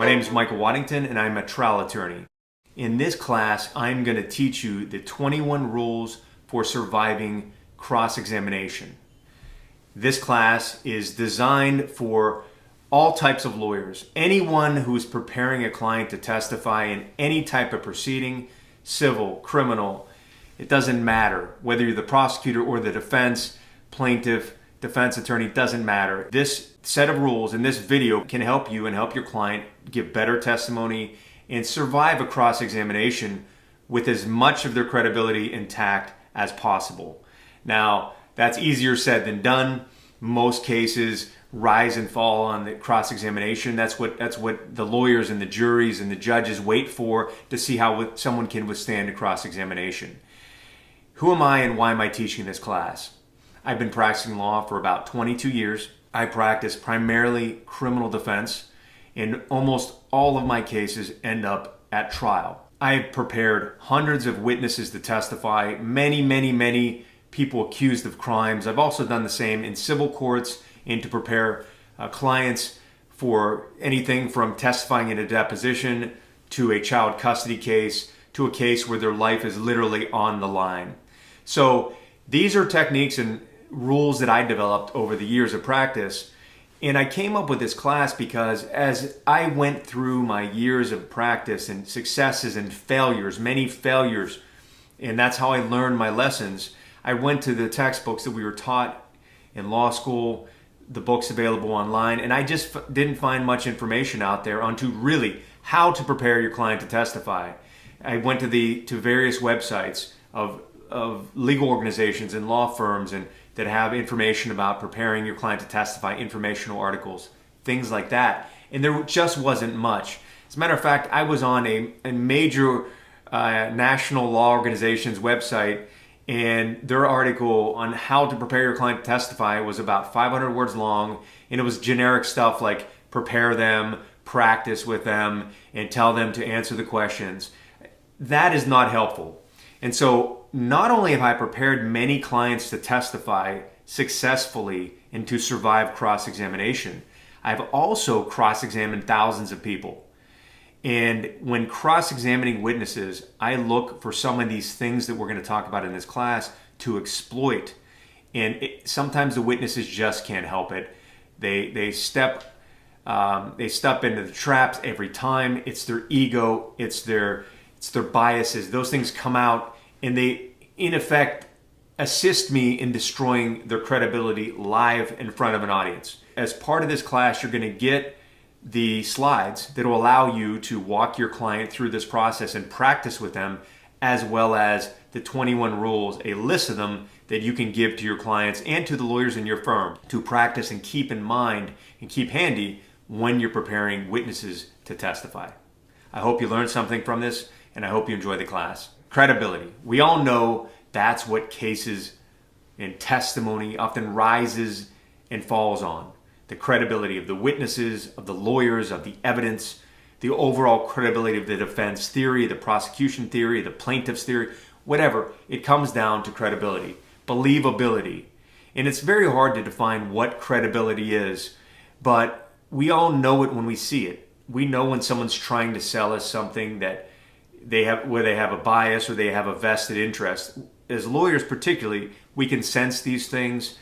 name is Michael Waddington and I'm a trial attorney. In this class, I'm going to teach you the 21 rules for surviving cross-examination. This class is designed for all types of lawyers. Anyone who is preparing a client to testify in any type of proceeding, civil, criminal, it doesn't matter. Whether you're the prosecutor or the defense, plaintiff, defense attorney, doesn't matter. This set of rules in this video can help you and help your client give better testimony and survive a cross-examination with as much of their credibility intact as possible. Now, that's easier said than done. Most cases rise and fall on the cross-examination. That's what the lawyers and the juries and the judges wait for to see how someone can withstand a cross-examination. Who am I and why am I teaching this class? I've been practicing law for about 22 years. I practice primarily criminal defense, and almost all of my cases end up at trial. I've prepared hundreds of witnesses to testify, many people accused of crimes. I've also done the same in civil courts and to prepare clients for anything from testifying in a deposition to a child custody case to a case where their life is literally on the line. So these are techniques and rules that I developed over the years of practice. And I came up with this class because as I went through my years of practice and successes and failures, many failures, and that's how I learned my lessons, I went to the textbooks that we were taught in law school, the books available online, and I just didn't find much information out there onto really how to prepare your client to testify. I went to various websites of legal organizations and law firms and that have information about preparing your client to testify, informational articles, things like that. And there just wasn't much. As a matter of fact, I was on a major national law organization's website, and their article on how to prepare your client to testify was about 500 words long, and it was generic stuff like prepare them, practice with them, and tell them to answer the questions. That is not helpful. And so not only have I prepared many clients to testify successfully and to survive cross-examination, I've also cross-examined thousands of people. And when cross-examining witnesses, I look for some of these things that we're going to talk about in this class to exploit. And sometimes the witnesses just can't help it. They step into the traps every time. It's their ego, it's their biases. Those things come out and they, in effect, assist me in destroying their credibility live in front of an audience. As part of this class, you're going to get the slides that will allow you to walk your client through this process and practice with them, as well as the 21 rules, a list of them that you can give to your clients and to the lawyers in your firm to practice and keep in mind and keep handy when you're preparing witnesses to testify. I hope you learned something from this, and I hope you enjoy the class. Credibility. We all know that's what cases and testimony often rises and falls on. The credibility of the witnesses, of the lawyers, of the evidence, the overall credibility of the defense theory, the prosecution theory, the plaintiff's theory, whatever. It comes down to credibility, believability. And it's very hard to define what credibility is, but we all know it when we see it. We know when someone's trying to sell us something that where they have a bias or they have a vested interest. As lawyers particularly, we can sense these things.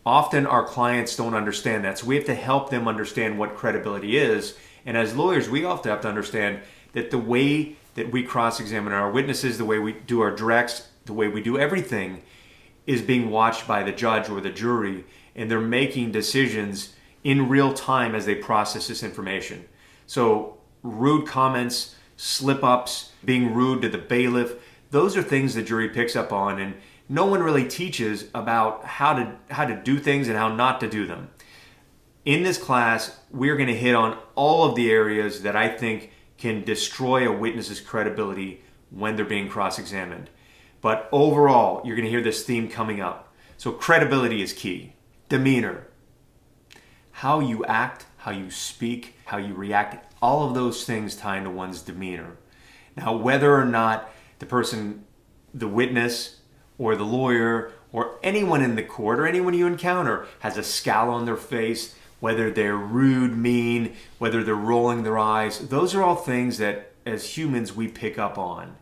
Often our clients don't understand that, so we have to help them understand what credibility is. And as lawyers, we often have to understand that the way that we cross-examine our witnesses, the way we do our directs, the way we do everything is being watched by the judge or the jury, and they're making decisions in real time as they process this information. So rude comments, slip-ups, being rude to the bailiff, those are things the jury picks up on, and no one really teaches about how to do things and how not to do them. In this class, we're going to hit on all of the areas that I think can destroy a witness's credibility when they're being cross-examined. But overall, you're going to hear this theme coming up. So credibility is key. Demeanor. How you act, how you speak, how you react, all of those things tie into one's demeanor. Now, whether or not the person, the witness, or the lawyer, or anyone in the court, or anyone you encounter has a scowl on their face, whether they're rude, mean, whether they're rolling their eyes. Those are all things that as humans we pick up on.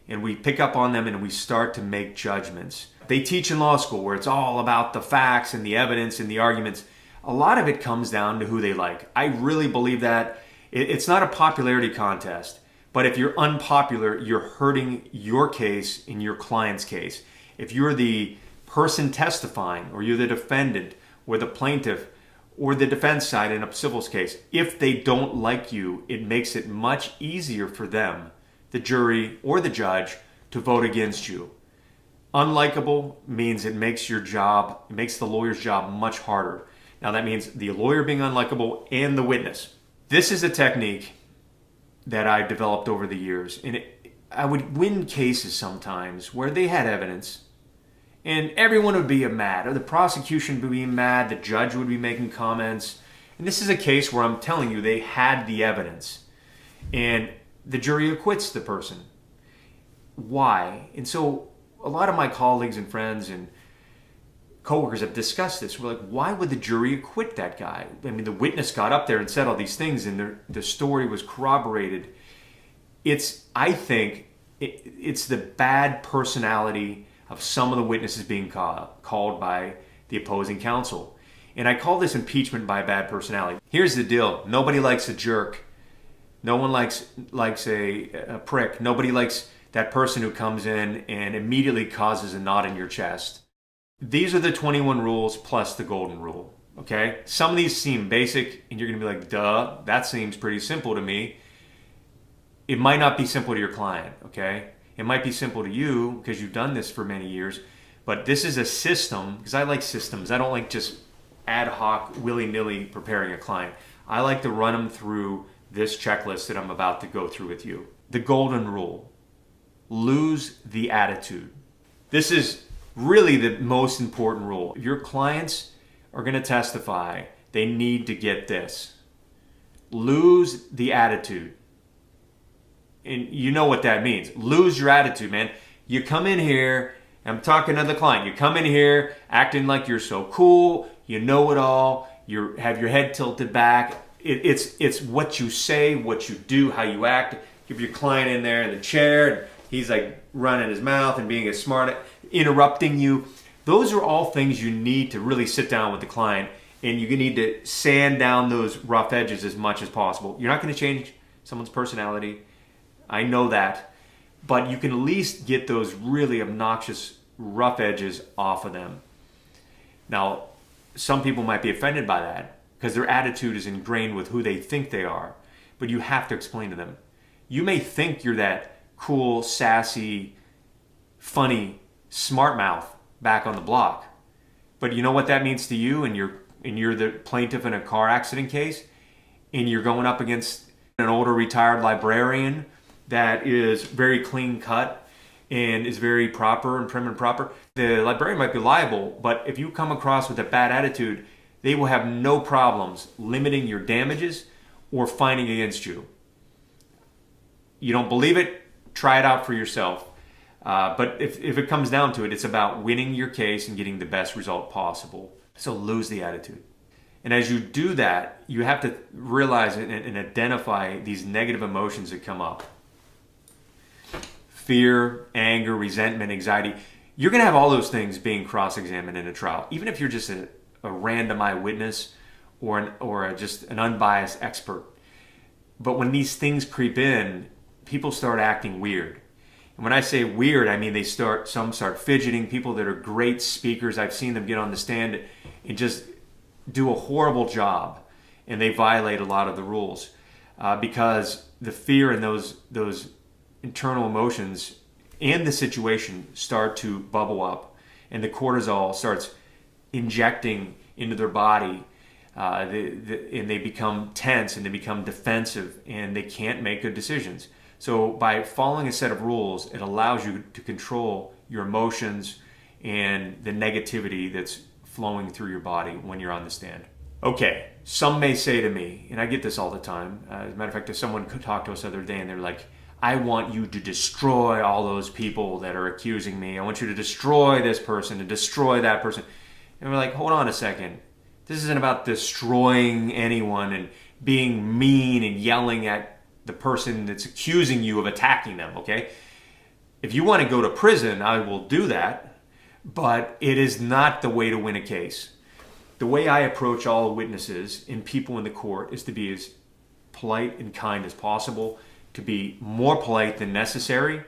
And we pick up on them and we start to make judgments. They teach in law school where it's all about the facts and the evidence and the arguments. A lot of it comes down to who they like. I really believe that. It's not a popularity contest. But if you're unpopular, you're hurting your case in your client's case. If you're the person testifying, or you're the defendant, or the plaintiff, or the defense side in a civil case, if they don't like you, it makes it much easier for them, the jury or the judge, to vote against you. Unlikable means it makes your job, it makes the lawyer's job much harder. Now that means the lawyer being unlikable and the witness. This is a technique that I developed over the years. And I would win cases sometimes where they had evidence and everyone would be mad, or the prosecution would be mad, the judge would be making comments. And this is a case where I'm telling you they had the evidence and the jury acquits the person. Why? And so a lot of my colleagues and friends and coworkers have discussed this. We're like, why would the jury acquit that guy? I mean, the witness got up there and said all these things and the story was corroborated. I think it's the bad personality of some of the witnesses being called by the opposing counsel. And I call this impeachment by bad personality. Here's the deal. Nobody likes a jerk. No one likes a prick. Nobody likes that person who comes in and immediately causes a knot in your chest. These are the 21 rules plus the golden rule, okay? Some of these seem basic and you're gonna be like, duh, that seems pretty simple to me. It might not be simple to your client, okay? It might be simple to you because you've done this for many years, but this is a system, because I like systems. I don't like just ad hoc, willy-nilly preparing a client. I like to run them through this checklist that I'm about to go through with you. The golden rule: lose the attitude. This is really the most important rule. If your clients are going to testify, they need to get this. Lose the attitude. And you know what that means. Lose your attitude, man. You come in here, I'm talking to the client, you come in here acting like you're so cool, you know it all, you have your head tilted back. It's what you say, what you do, how you act. Give your client in there in the chair, and he's like running his mouth and being as smart, interrupting you. Those are all things you need to really sit down with the client, and you need to sand down those rough edges as much as possible. You're not going to change someone's personality. I know that. But you can at least get those really obnoxious rough edges off of them. Now, some people might be offended by that because their attitude is ingrained with who they think they are. But you have to explain to them. You may think you're that cool, sassy, funny, smart mouth back on the block. But you know what that means to you, and you're the plaintiff in a car accident case, and you're going up against an older retired librarian that is very clean cut and is very proper and prim and proper. The librarian might be liable, but if you come across with a bad attitude, they will have no problems limiting your damages or fining against you. You don't believe it? Try it out for yourself. But if it comes down to it, it's about winning your case and getting the best result possible. So lose the attitude. And as you do that, you have to realize and identify these negative emotions that come up. Fear, anger, resentment, anxiety. You're going to have all those things being cross-examined in a trial. Even if you're just a random eyewitness or just an unbiased expert. But when these things creep in, people start acting weird. And when I say weird, I mean some start fidgeting. People that are great speakers, I've seen them get on the stand and just do a horrible job. And they violate a lot of the rules because the fear and those internal emotions and the situation start to bubble up. And the cortisol starts injecting into their body. And they become tense and they become defensive and they can't make good decisions. So by following a set of rules, it allows you to control your emotions and the negativity that's flowing through your body when you're on the stand. Okay, some may say to me, and I get this all the time. As a matter of fact, if someone could talk to us the other day and they're like, I want you to destroy all those people that are accusing me. I want you to destroy this person and destroy that person. And we're like, hold on a second. This isn't about destroying anyone and being mean and yelling at the person that's accusing you of attacking them, okay? If you want to go to prison, I will do that, but it is not the way to win a case. The way I approach all witnesses and people in the court is to be as polite and kind as possible, to be more polite than necessary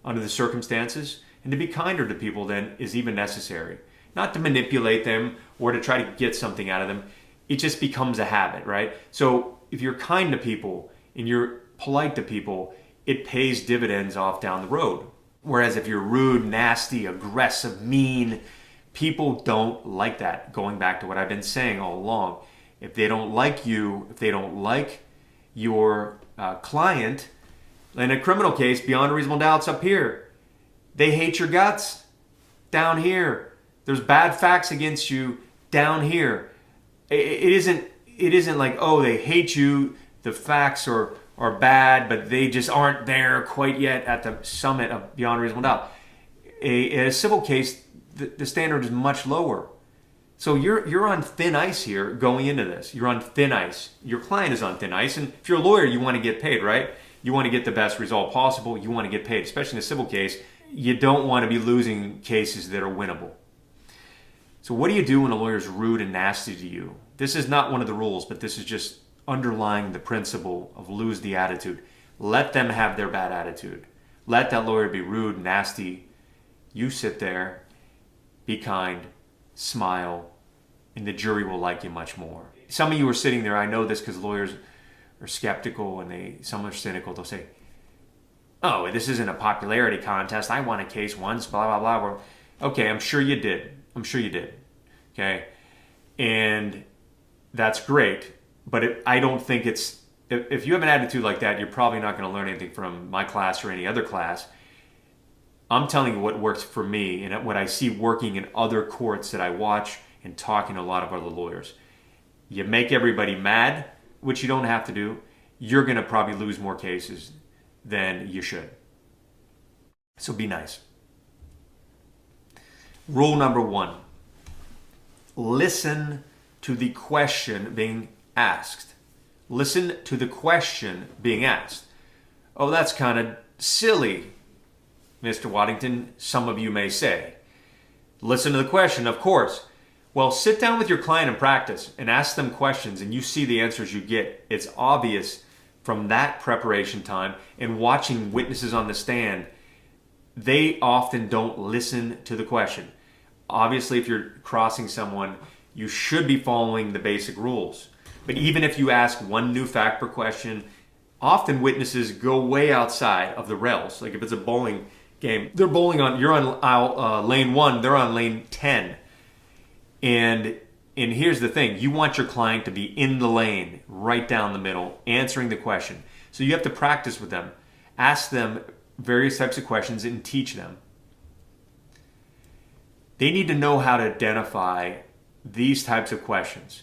under the circumstances, and to be kinder to people than is even necessary. Not to manipulate them or to try to get something out of them. It just becomes a habit, right? So if you're kind to people and you're polite to people, it pays dividends off down the road. Whereas if you're rude, nasty, aggressive, mean, people don't like that. Going back to what I've been saying all along. If they don't like you, if they don't like your client, in a criminal case, beyond a reasonable doubt, it's up here. They hate your guts down here. There's bad facts against you down here. It isn't like, oh, they hate you, the facts are bad, but they just aren't there quite yet at the summit of beyond reasonable doubt. In a civil case, the standard is much lower. So you're on thin ice here going into this. You're on thin ice. Your client is on thin ice. And if you're a lawyer, you want to get paid, right? You want to get the best result possible. You want to get paid, especially in a civil case. You don't want to be losing cases that are winnable. So what do you do when a lawyer is rude and nasty to you? This is not one of the rules, but this is just underlying the principle of lose the attitude. Let them have their bad attitude. Let that lawyer be rude, nasty. You sit there, be kind, smile, and the jury will like you much more. Some of you are sitting there, I know this because lawyers are skeptical and some are cynical. They'll say, oh, this isn't a popularity contest. I won a case once, blah, blah, blah. Okay, I'm sure you did. Okay? And that's great. But I don't think it's, if you have an attitude like that, you're probably not going to learn anything from my class or any other class. I'm telling you what works for me and what I see working in other courts that I watch and talking to a lot of other lawyers. You make everybody mad, which you don't have to do. You're going to probably lose more cases than you should. So be nice. Rule number 1. Listen to the question being asked. Listen to the question being asked. Oh, that's kind of silly, Mr. Waddington, some of you may say. Listen to the question, of course. Well, sit down with your client and practice and ask them questions and you see the answers you get. It's obvious from that preparation time and watching witnesses on the stand, they often don't listen to the question. Obviously, if you're crossing someone, you should be following the basic rules. But even if you ask one new fact per question, often witnesses go way outside of the rails. Like if it's a bowling game, you're on lane 1, they're on lane 10. And here's the thing, you want your client to be in the lane, right down the middle, answering the question. So you have to practice with them. Ask them various types of questions and teach them. They need to know how to identify these types of questions.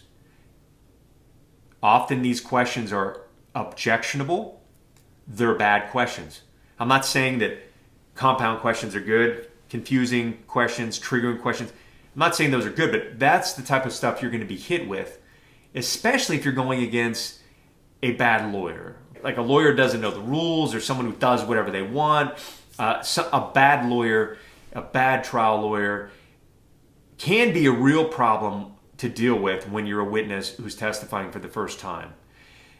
Often these questions are objectionable. They're bad questions. I'm not saying that compound questions are good, confusing questions, triggering questions. I'm not saying those are good, but that's the type of stuff you're going to be hit with, especially if you're going against a bad lawyer. Like a lawyer doesn't know the rules or someone who does whatever they want. A bad lawyer, a bad trial lawyer can be a real problem to deal with when you're a witness who's testifying for the first time.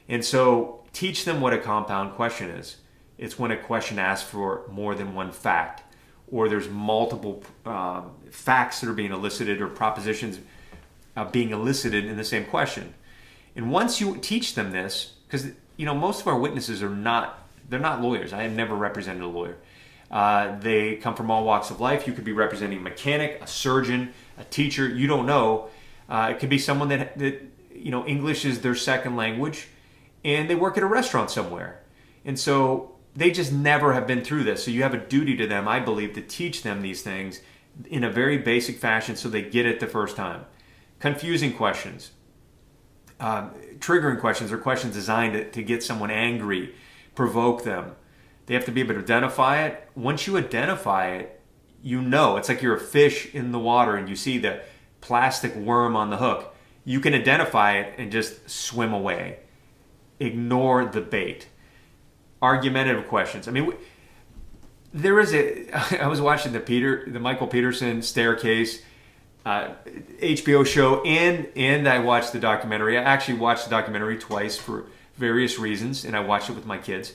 And so teach them what a compound question is. It's when a question asks for more than one fact, or there's multiple facts that are being elicited or propositions being elicited in the same question. And once you teach them this, because most of our witnesses they're not lawyers. I have never represented a lawyer. They come from all walks of life. You could be representing a mechanic, a surgeon, a teacher. You don't know. It could be someone that English is their second language, and they work at a restaurant somewhere. And so they just never have been through this. So you have a duty to them, I believe, to teach them these things in a very basic fashion so they get it the first time. Confusing questions, triggering questions, or questions designed to get someone angry, provoke them. They have to be able to identify it. Once you identify it, it's like you're a fish in the water and you see the plastic worm on the hook. you can identify it and just swim away. Ignore the bait. Argumentative questions. I mean, I was watching the Michael Peterson Staircase HBO show, and I watched the documentary. I actually watched the documentary twice for various reasons, and I watched it with my kids.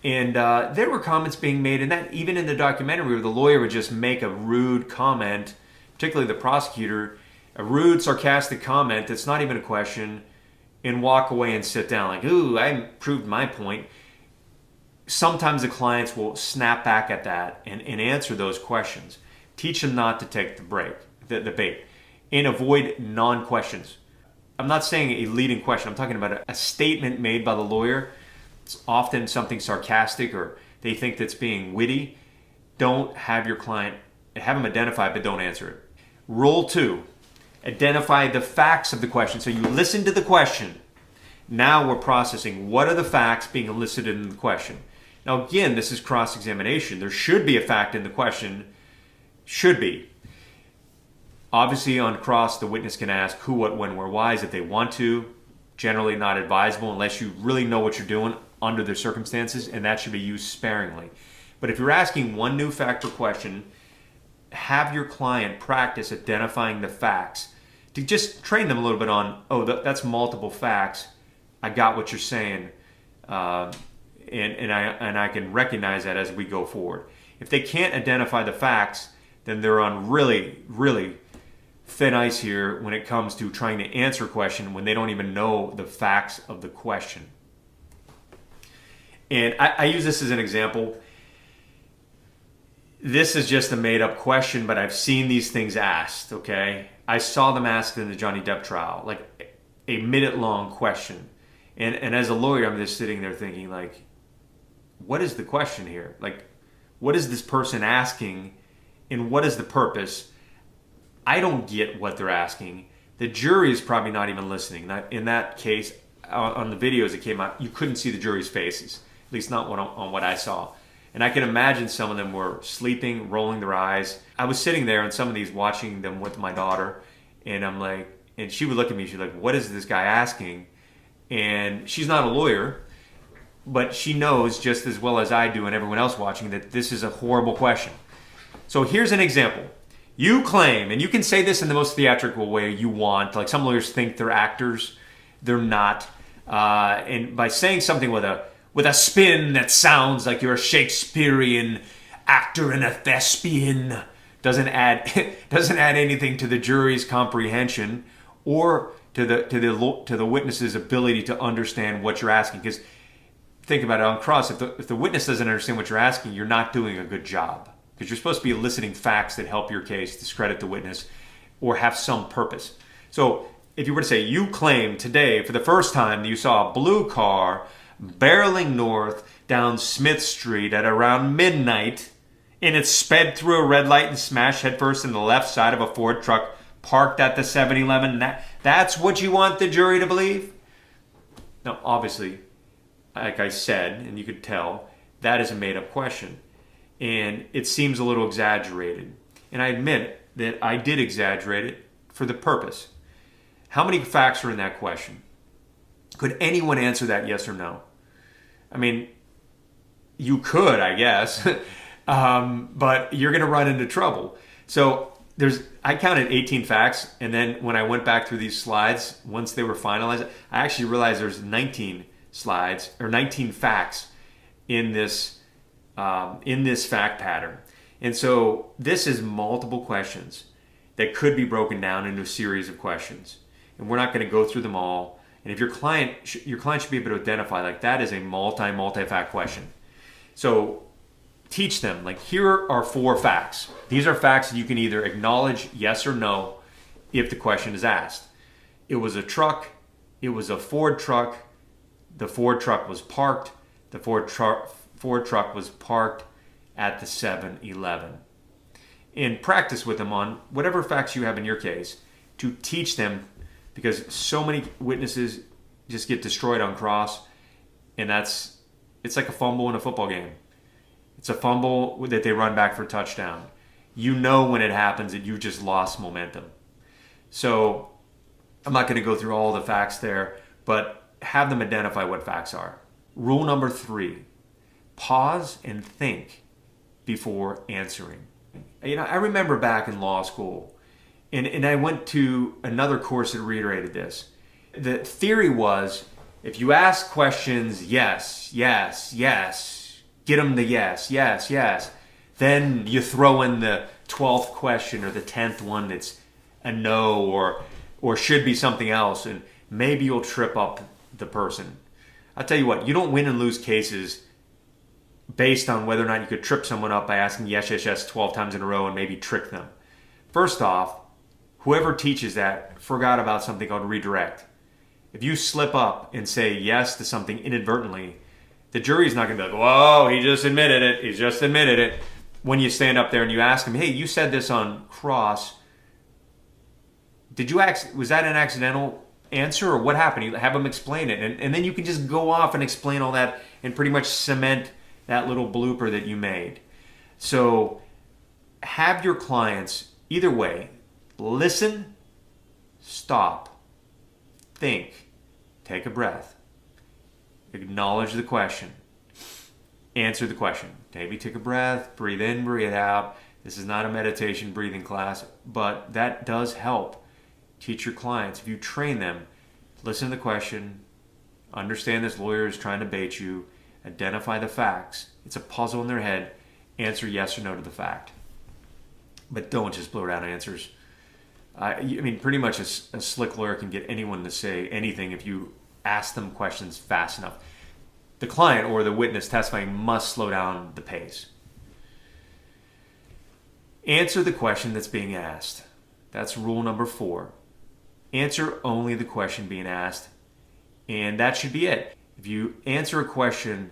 And there were comments being made, and that even in the documentary, where the lawyer would just make a rude comment, particularly the prosecutor, a rude, sarcastic comment that's not even a question, and walk away and sit down like, ooh, I proved my point. Sometimes the clients will snap back at that and answer those questions. Teach them not to take the bait, and avoid non-questions. I'm not saying a leading question. I'm talking about a statement made by the lawyer. It's often something sarcastic, or they think that's being witty. Don't have your client, have them identify, but don't answer it. Rule 2, identify the facts of the question. So you listen to the question. Now we're processing. What are the facts being elicited in the question? Now again, this is cross-examination. There should be a fact in the question. Should be. Obviously on cross, the witness can ask who, what, when, where, whys if they want to. Generally not advisable unless you really know what you're doing under the circumstances, and that should be used sparingly. But if you're asking one new fact or question, have your client practice identifying the facts to just train them a little bit on, oh, that's multiple facts. I got what you're saying. And I can recognize that as we go forward. If they can't identify the facts, then they're on really, really thin ice here when it comes to trying to answer a question when they don't even know the facts of the question. And I use this as an example. This is just a made-up question, but I've seen these things asked, okay? I saw them asked in the Johnny Depp trial, like a minute-long question. And as a lawyer, I'm just sitting there thinking, like, what is the question here? Like, what is this person asking, and what is the purpose? I don't get what they're asking. The jury is probably not even listening. In that case, on the videos that came out, you couldn't see the jury's faces, at least not on what I saw. And I can imagine some of them were sleeping, rolling their eyes. I was sitting there on some of these watching them with my daughter, and I'm like, and she would look at me, she's like, what is this guy asking? And she's not a lawyer, but she knows just as well as I do and everyone else watching that this is a horrible question. So here's an example. You claim, and you can say this in the most theatrical way you want, like some lawyers think they're actors, they're not. And by saying something with a spin that sounds like you're a Shakespearean actor and a thespian doesn't add anything to the jury's comprehension or to the witness's ability to understand what you're asking. Because think about it, on cross, if the witness doesn't understand what you're asking, you're not doing a good job. Because you're supposed to be eliciting facts that help your case, discredit the witness, or have some purpose. So if you were to say, you claim today for the first time that you saw a blue car barreling north down Smith Street at around midnight, and it sped through a red light and smashed headfirst in the left side of a Ford truck parked at the 7-Eleven. That's what you want the jury to believe? Now, obviously, like I said, and you could tell, that is a made-up question. And it seems a little exaggerated. And I admit that I did exaggerate it for the purpose. How many facts are in that question? Could anyone answer that yes or no? I mean, you could, I guess, but you're going to run into trouble. So I counted 18 facts, and then when I went back through these slides, once they were finalized, I actually realized there's 19 slides or 19 facts in this fact pattern. And so this is multiple questions that could be broken down into a series of questions. And we're not going to go through them all. And if your client should be able to identify, like, that is a multi-fact question. So teach them, like, here are 4 facts. These are facts that you can either acknowledge yes or no if the question is asked. It was a truck. It was a Ford truck. The Ford truck was parked. The Ford truck was parked at the 7-Eleven. And practice with them on whatever facts you have in your case to teach them, because so many witnesses just get destroyed on cross, and it's like a fumble in a football game. It's a fumble that they run back for a touchdown. You know when it happens that you just lost momentum. So I'm not going to go through all the facts there, but have them identify what facts are. Rule number 3, pause and think before answering. I remember back in law school, and I went to another course that reiterated this. The theory was, if you ask questions, yes, yes, yes, get them the yes, yes, yes, then you throw in the 12th question or the 10th one that's a no or should be something else, and maybe you'll trip up the person. I'll tell you what, you don't win and lose cases based on whether or not you could trip someone up by asking yes, yes, yes 12 times in a row and maybe trick them. First off, whoever teaches that forgot about something called redirect. If you slip up and say yes to something inadvertently, the jury's not going to be like, whoa, he just admitted it. He just admitted it. When you stand up there and you ask him, hey, you said this on cross. Was that an accidental answer or what happened? You have them explain it. And then you can just go off and explain all that and pretty much cement that little blooper that you made. So have your clients, either way, listen, stop, think, take a breath, acknowledge the question, answer the question. Maybe take a breath, breathe in, breathe out. This is not a meditation breathing class, but that does help. Teach your clients. If you train them, listen to the question, understand this lawyer is trying to bait you, identify the facts. It's a puzzle in their head. Answer yes or no to the fact. But don't just blurt out answers. I mean, pretty much a slick lawyer can get anyone to say anything if you ask them questions fast enough. The client or the witness testifying must slow down the pace. Answer the question that's being asked. That's rule number 4. Answer only the question being asked, and that should be it. If you answer a question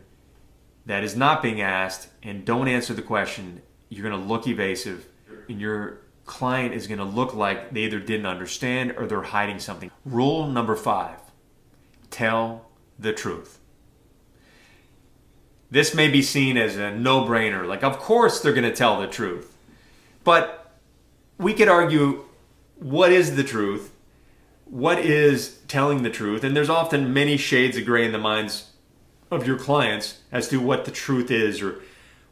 that is not being asked and don't answer the question, you're going to look evasive, and your client is going to look like they either didn't understand or they're hiding something. Rule number 5, tell the truth. This may be seen as a no-brainer, like of course they're going to tell the truth. But we could argue, what is the truth? What is telling the truth? And there's often many shades of gray in the minds of your clients as to what the truth is or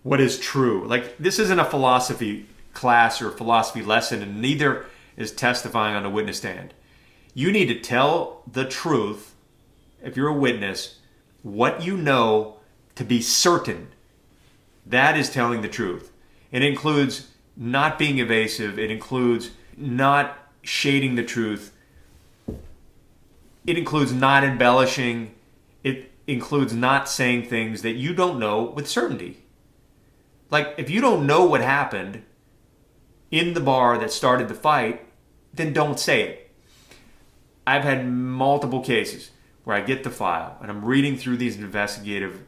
what is true. Like, this isn't a philosophy class or philosophy lesson, and neither is testifying on a witness stand. You need to tell the truth, if you're a witness, what you know to be certain. That is telling the truth. It includes not being evasive. It includes not shading the truth. It includes not embellishing. It includes not saying things that you don't know with certainty. Like, if you don't know what happened in the bar that started the fight, then don't say it. I've had multiple cases where I get the file and I'm reading through these investigative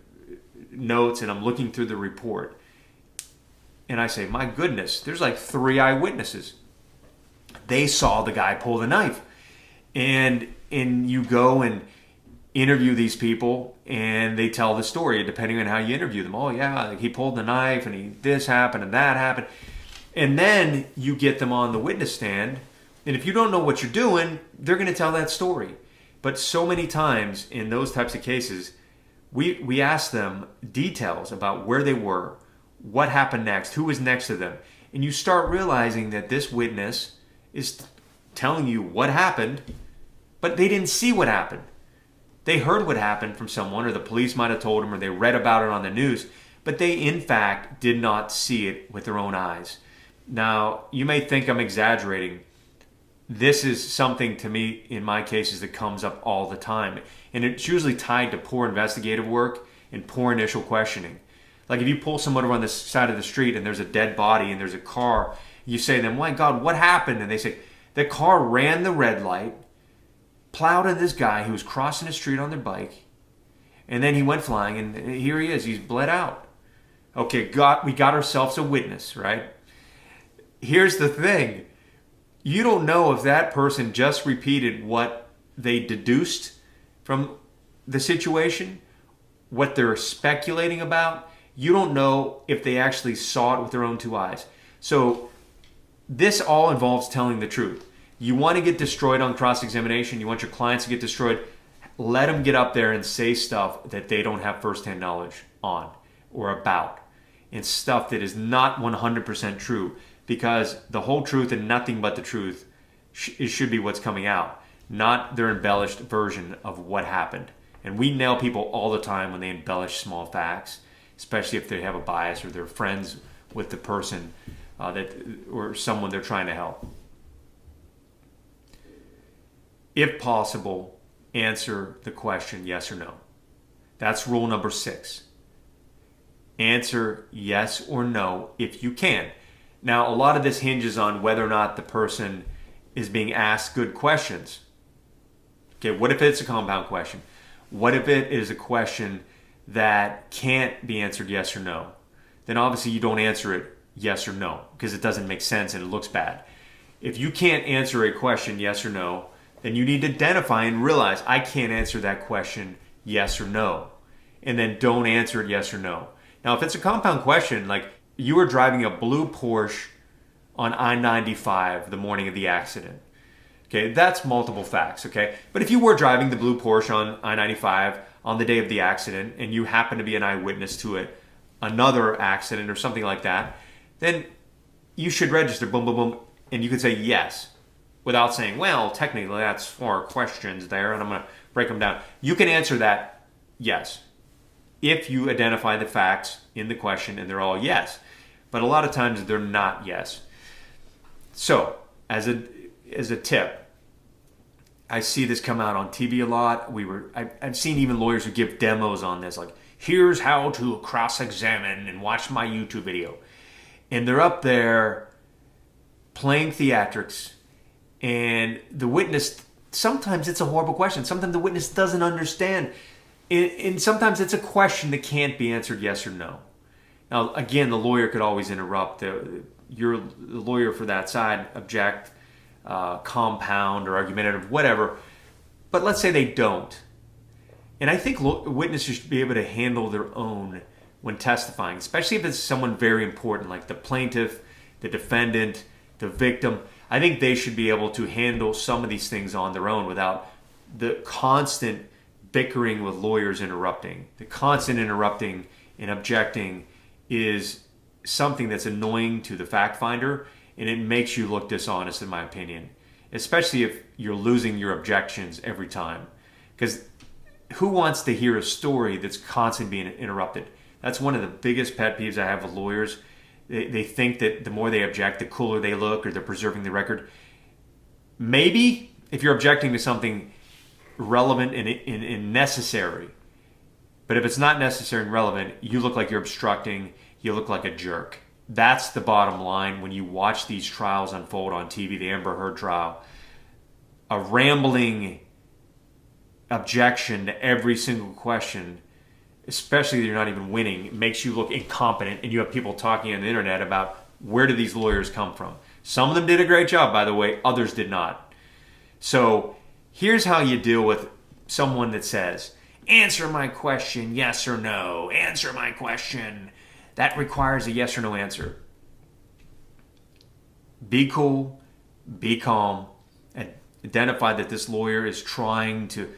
notes and I'm looking through the report. And I say, my goodness, there's like 3 eyewitnesses. They saw the guy pull the knife. And you go and interview these people and they tell the story depending on how you interview them. Oh yeah, he pulled the knife and this happened and that happened. And then you get them on the witness stand. And if you don't know what you're doing, they're going to tell that story. But so many times in those types of cases, we ask them details about where they were, what happened next, who was next to them. And you start realizing that this witness is telling you what happened, but they didn't see what happened. They heard what happened from someone, or the police might have told them, or they read about it on the news, but they in fact did not see it with their own eyes. Now, you may think I'm exaggerating. This is something to me, in my cases, that comes up all the time. And it's usually tied to poor investigative work and poor initial questioning. Like if you pull someone over on the side of the street and there's a dead body and there's a car, you say to them, my God, what happened? And they say, the car ran the red light, plowed into this guy who was crossing the street on their bike, and then he went flying, and here he is. He's bled out. Okay, we got ourselves a witness, right? Here's the thing. You don't know if that person just repeated what they deduced from the situation, what they're speculating about. You don't know if they actually saw it with their own 2 eyes. So this all involves telling the truth. You want to get destroyed on cross-examination, you want your clients to get destroyed, let them get up there and say stuff that they don't have firsthand knowledge on or about, and stuff that is not 100% true, because the whole truth and nothing but the truth should be what's coming out, not their embellished version of what happened. And we nail people all the time when they embellish small facts, especially if they have a bias or they're friends with the person or someone they're trying to help. If possible, answer the question yes or no. That's rule number 6. Answer yes or no if you can. Now, a lot of this hinges on whether or not the person is being asked good questions. Okay, what if it's a compound question? What if it is a question that can't be answered yes or no? Then obviously you don't answer it yes or no, because it doesn't make sense and it looks bad. If you can't answer a question yes or no, then you need to identify and realize, I can't answer that question yes or no. And then don't answer it yes or no. Now, if it's a compound question, like you were driving a blue Porsche on I-95 the morning of the accident, okay, that's multiple facts, okay? But if you were driving the blue Porsche on I-95 on the day of the accident and you happen to be an eyewitness to another accident or something like that, then you should register, boom, boom, boom, and you could say yes without saying, well, technically that's 4 questions there and I'm going to break them down. You can answer that yes if you identify the facts in the question and they're all yes. But a lot of times they're not yes. So, as a tip, I see this come out on TV a lot. I've seen even lawyers who give demos on this, like, here's how to cross-examine and watch my YouTube video. And they're up there playing theatrics, and the witness, sometimes it's a horrible question. Sometimes the witness doesn't understand. And sometimes it's a question that can't be answered yes or no. Now, again, the lawyer could always interrupt. You're the lawyer for that side, object, compound or argumentative, whatever. But let's say they don't. And I think witnesses should be able to handle their own when testifying, especially if it's someone very important, like the plaintiff, the defendant, the victim. I think they should be able to handle some of these things on their own without the constant bickering with lawyers interrupting. The constant interrupting and objecting is something that's annoying to the fact finder, and it makes you look dishonest, in my opinion, especially if you're losing your objections every time. Because who wants to hear a story that's constantly being interrupted? That's one of the biggest pet peeves I have with lawyers. They think that the more they object, the cooler they look, or they're preserving the record. Maybe if you're objecting to something relevant and necessary. But if it's not necessary and relevant, you look like you're obstructing, you look like a jerk. That's the bottom line when you watch these trials unfold on TV, the Amber Heard trial. A rambling objection to every single question, especially if you're not even winning, makes you look incompetent, and you have people talking on the internet about where do these lawyers come from. Some of them did a great job, by the way, others did not. So here's how you deal with someone that says, answer my question, yes or no. Answer my question. That requires a yes or no answer. Be cool, be calm, and identify that this lawyer is trying to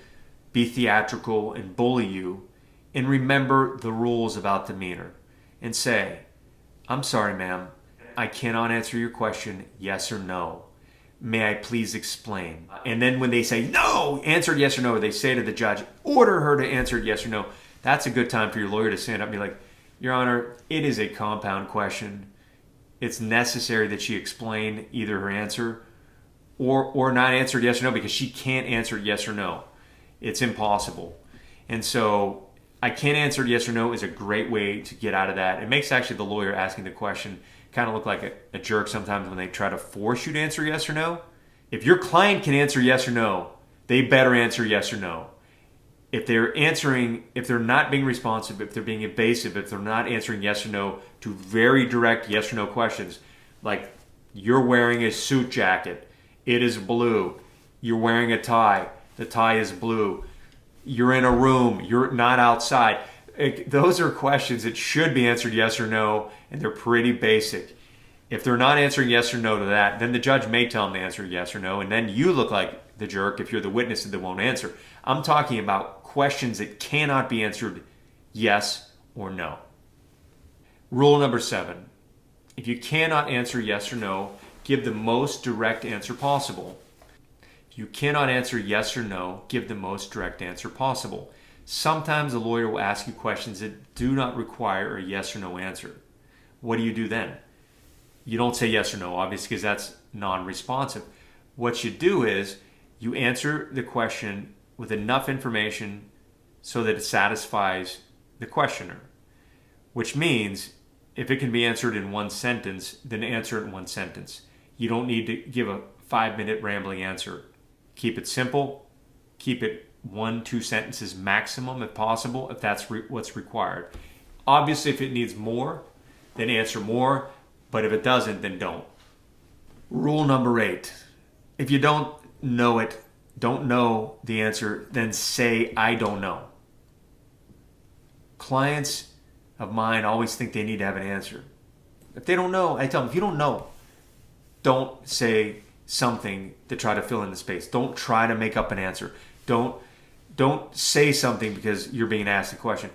be theatrical and bully you, and remember the rules about demeanor. And say, I'm sorry, ma'am, I cannot answer your question, yes or no. May I please explain? And then when they say, no, answer yes or no, or they say to the judge, order her to answer yes or no, that's a good time for your lawyer to stand up and be like, Your Honor, it is a compound question. It's necessary that she explain either her answer or not answer yes or no, because she can't answer yes or no. It's impossible. And so I can't answer yes or no is a great way to get out of that. It makes actually the lawyer asking the question kind of look like a jerk sometimes when they try to force you to answer yes or no. If your client can answer yes or no, they better answer yes or no. If they're not being responsive, if they're being evasive, if they're not answering yes or no to very direct yes or no questions, like you're wearing a suit jacket, it is blue. You're wearing a tie, the tie is blue. You're in a room, you're not outside. Those are questions that should be answered yes or no, and they're pretty basic. If they're not answering yes or no to that, then the judge may tell them to answer yes or no, and then you look like the jerk if you're the witness that won't answer. I'm talking about questions that cannot be answered yes or no. Rule number 7. If you cannot answer yes or no, give the most direct answer possible. If you cannot answer yes or no, give the most direct answer possible. Sometimes a lawyer will ask you questions that do not require a yes or no answer. What do you do then? You don't say yes or no, obviously, because that's non-responsive. What you do is you answer the question with enough information so that it satisfies the questioner, which means if it can be answered in one sentence, then answer it in one sentence. You don't need to give a 5-minute rambling answer. Keep it simple. Keep it 1-2 sentences maximum if possible, if that's what's required. Obviously, if it needs more, then answer more. But if it doesn't, then don't. Rule number 8. If you don't know the answer, then say, I don't know. Clients of mine always think they need to have an answer. If they don't know, I tell them, if you don't know, don't say something to try to fill in the space. Don't try to make up an answer. Don't say something because you're being asked a question.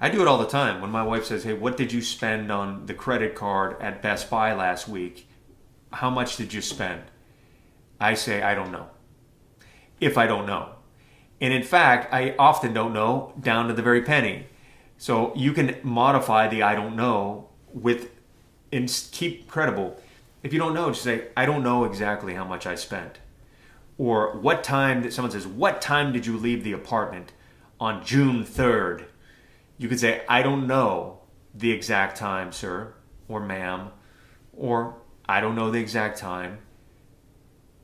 I do it all the time. When my wife says, hey, what did you spend on the credit card at Best Buy last week? How much did you spend? I say, I don't know. If I don't know. And in fact, I often don't know down to the very penny. So you can modify the I don't know and keep credible. If you don't know, just say, I don't know exactly how much I spent. Or someone says, what time did you leave the apartment on June 3rd? You could say, I don't know the exact time, sir, or ma'am, or I don't know the exact time,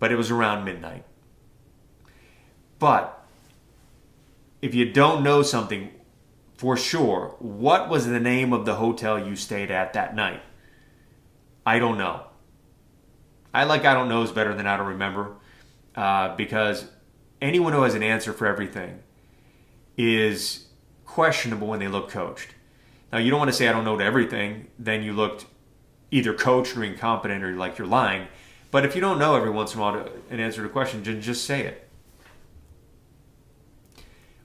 but it was around midnight. But if you don't know something for sure, what was the name of the hotel you stayed at that night? I don't know. I like I don't knows better than I don't remember, because anyone who has an answer for everything is questionable when they look coached. Now, you don't want to say I don't know to everything, then you looked either coached or incompetent or like you're lying. But if you don't know every once in a while an answer to a question, just say it.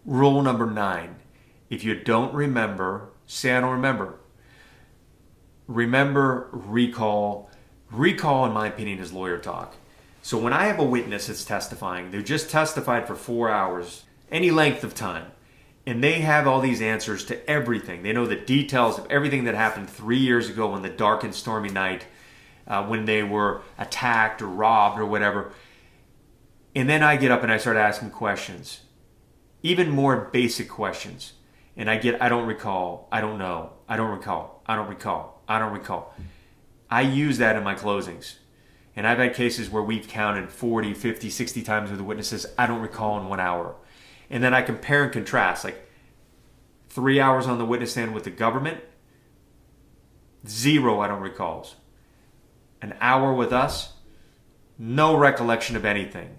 Rule number 9. If you don't remember, say I don't remember. Remember, recall. Recall, in my opinion, is lawyer talk. So when I have a witness that's testifying, they've just testified for 4 hours, any length of time, and they have all these answers to everything. They know the details of everything that happened 3 years ago on the dark and stormy night when they were attacked or robbed or whatever. And then I get up and I start asking questions, even more basic questions. And I don't recall, I don't know, I don't recall, I don't recall, I don't recall. I use that in my closings. And I've had cases where we've counted 40, 50, 60 times with the witnesses, I don't recall in 1 hour. And then I compare and contrast, like 3 hours on the witness stand with the government, 0 I don't recalls. An hour with us, no recollection of anything.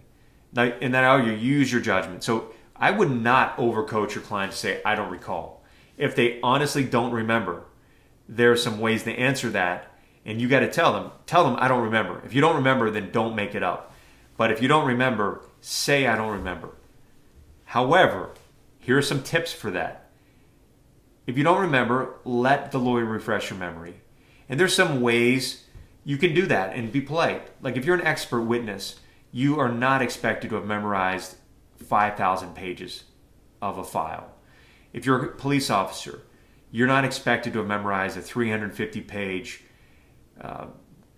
Now, in that hour, you use your judgment. So I would not overcoach your client to say, I don't recall. If they honestly don't remember, there are some ways to answer that. And you got to tell them, I don't remember. If you don't remember, then don't make it up. But if you don't remember, say, I don't remember. However, here are some tips for that. If you don't remember, let the lawyer refresh your memory. And there's some ways you can do that and be polite. Like if you're an expert witness, you are not expected to have memorized 5,000 pages of a file. If you're a police officer, you're not expected to have memorized a 350-page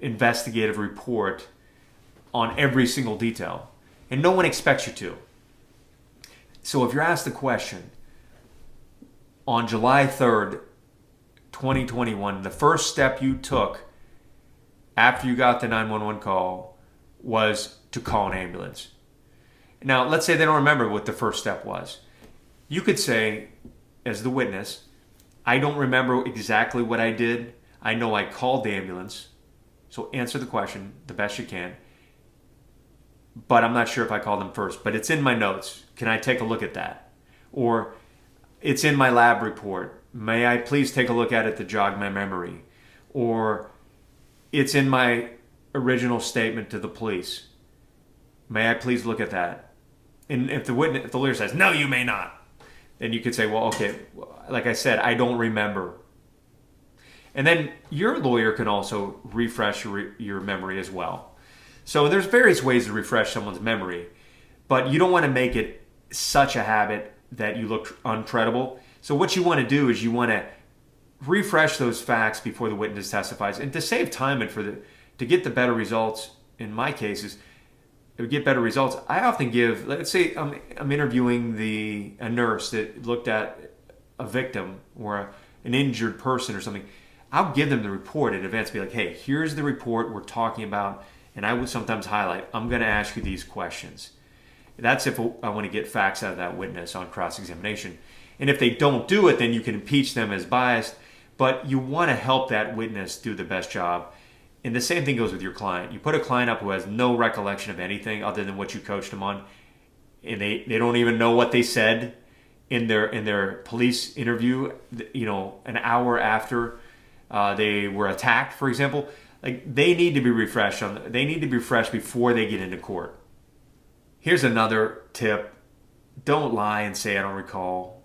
investigative report on every single detail. And no one expects you to. So if you're asked the question, on July 3rd, 2021, the first step you took after you got the 911 call was to call an ambulance. Now, let's say they don't remember what the first step was. You could say, as the witness, I don't remember exactly what I did. I know I called the ambulance. So answer the question the best you can. But I'm not sure if I called them first. But it's in my notes. Can I take a look at that? Or it's in my lab report. May I please take a look at it to jog my memory? Or It's in my original statement to the police. May I please look at that? And if the lawyer says, no, you may not, then you could say, well, okay, like I said, I don't remember. And then your lawyer can also refresh your memory as well. So there's various ways to refresh someone's memory, but you don't want to make it such a habit that you look uncredible. So what you want to do is you want to refresh those facts before the witness testifies. And to save time and to get the better results, in my cases, to get better results, I often give, let's say I'm interviewing a nurse that looked at a victim or an injured person or something. I'll give them the report in advance, be like, hey, here's the report we're talking about. And I would sometimes highlight, I'm going to ask you these questions. That's if I want to get facts out of that witness on cross-examination. And if they don't do it, then you can impeach them as biased. But you want to help that witness do the best job. And the same thing goes with your client. You put a client up who has no recollection of anything other than what you coached them on, and they don't even know what they said in their police interview, an hour after they were attacked, for example. Like, they need to be refreshed they need to be refreshed before they get into court. Here's another tip. Don't lie and say I don't recall.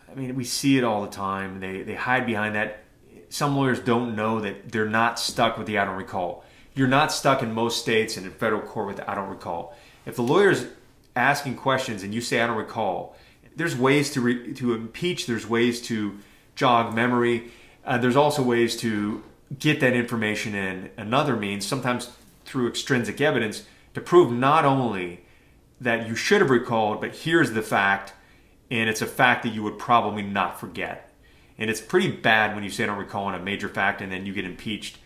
I mean, we see it all the time. They hide behind that. Some lawyers don't know that they're not stuck with the I don't recall. You're not stuck in most states and in federal court with the I don't recall. If the lawyer's asking questions and you say I don't recall, there's ways to impeach. There's ways to jog memory. There's also ways to get that information in another means, sometimes through extrinsic evidence, to prove not only that you should have recalled, but here's the fact, and it's a fact that you would probably not forget. And it's pretty bad when you say I don't recall on a major fact and then you get impeached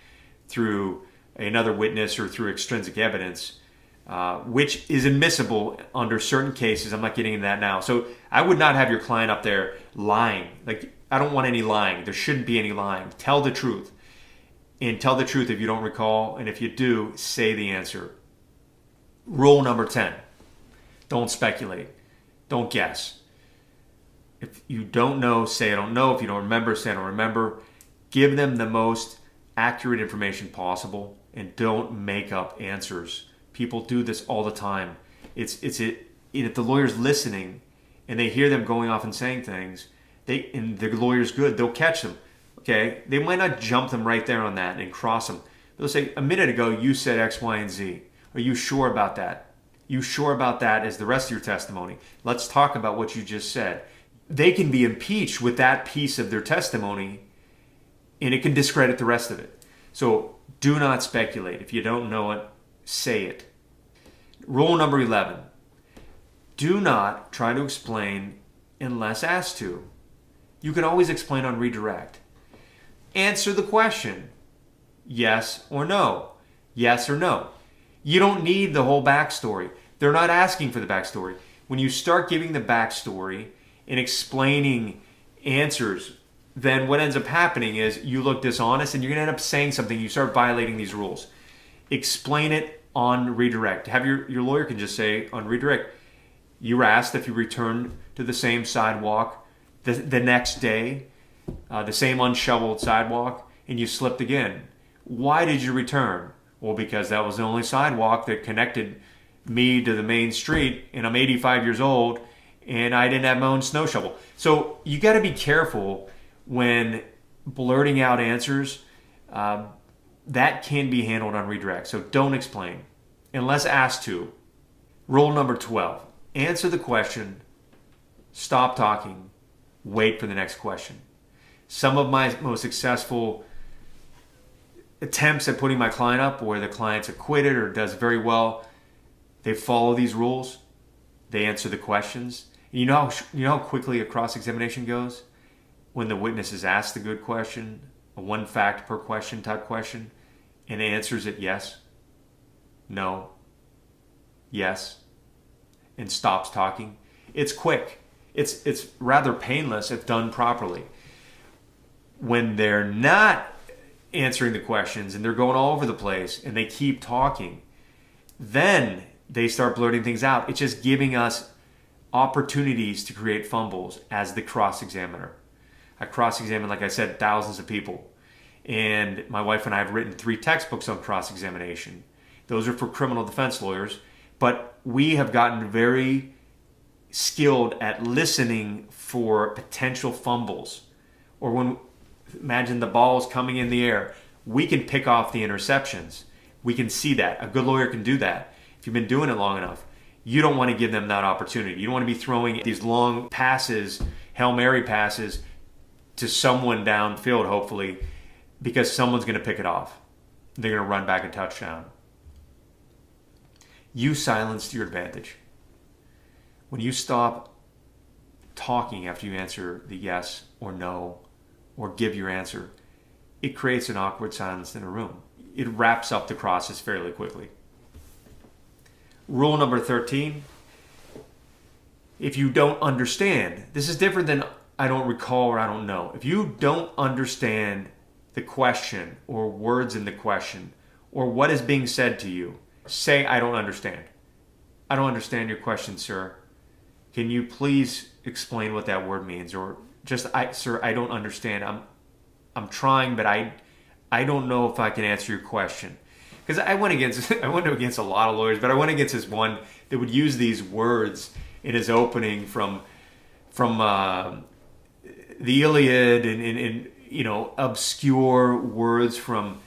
through another witness or through extrinsic evidence, which is admissible under certain cases. I'm not getting into that now. So I would not have your client up there lying. Like, I don't want any lying. There shouldn't be any lying. Tell the truth. And tell the truth if you don't recall. And if you do, say the answer. Rule number 10. Don't speculate. Don't guess. If you don't know, say I don't know. If you don't remember, say I don't remember. Give them the most accurate information possible and don't make up answers. People do this all the time. If the lawyer's listening and they hear them going off and saying things, and the lawyer's good, they'll catch them. Okay, they might not jump them right there on that and cross them. They'll say, a minute ago you said X, Y, and Z. Are you sure about that? You sure about that as the rest of your testimony? Let's talk about what you just said. They can be impeached with that piece of their testimony, and it can discredit the rest of it. So do not speculate. If you don't know it, say it. Rule number 11. Do not try to explain unless asked to. You can always explain on redirect. Answer the question. Yes or no. Yes or no. You don't need the whole backstory. They're not asking for the backstory. When you start giving the backstory and explaining answers, then what ends up happening is you look dishonest and you're going to end up saying something. You start violating these rules. Explain it on redirect. Have your lawyer can just say on redirect, you were asked if you returned to the same sidewalk the next day, the same unshoveled sidewalk, and you slipped again. Why did you return? Well, because that was the only sidewalk that connected me to the main street, and I'm 85 years old, and I didn't have my own snow shovel. So you got to be careful when blurting out answers. That can be handled on redirect. So don't explain unless asked to. Rule number 12. Answer the question. Stop talking. Wait for the next question. Some of my most successful attempts at putting my client up where the client's acquitted or does very well, they follow these rules. They answer the questions. You know how quickly a cross-examination goes? When the witness is asked a good question, a one fact per question type question, and answers it yes, no, yes, and stops talking. It's quick. It's rather painless if done properly. When they're not answering the questions and they're going all over the place and they keep talking, then they start blurting things out. It's just giving us opportunities to create fumbles as the cross-examiner. I cross-examine, like I said, thousands of people. And my wife and I have written 3 textbooks on cross-examination. Those are for criminal defense lawyers. But we have gotten very skilled at listening for potential fumbles. Or when, imagine the ball is coming in the air, we can pick off the interceptions. We can see that. A good lawyer can do that. If you've been doing it long enough, you don't want to give them that opportunity. You don't want to be throwing these long passes, Hail Mary passes, to someone downfield, hopefully, because someone's going to pick it off. They're going to run back a touchdown. Use silence to your advantage. When you stop talking after you answer the yes or no or give your answer, it creates an awkward silence in a room. It wraps up the process fairly quickly. Rule number 13, if you don't understand, this is different than I don't recall or I don't know. If you don't understand the question or words in the question or what is being said to you, say, I don't understand. I don't understand your question, sir. Can you please explain what that word means? Or just, sir, I don't understand. I'm trying, but I don't know if I can answer your question. Because I went against a lot of lawyers, but I went against this one that would use these words in his opening from the Iliad and obscure words from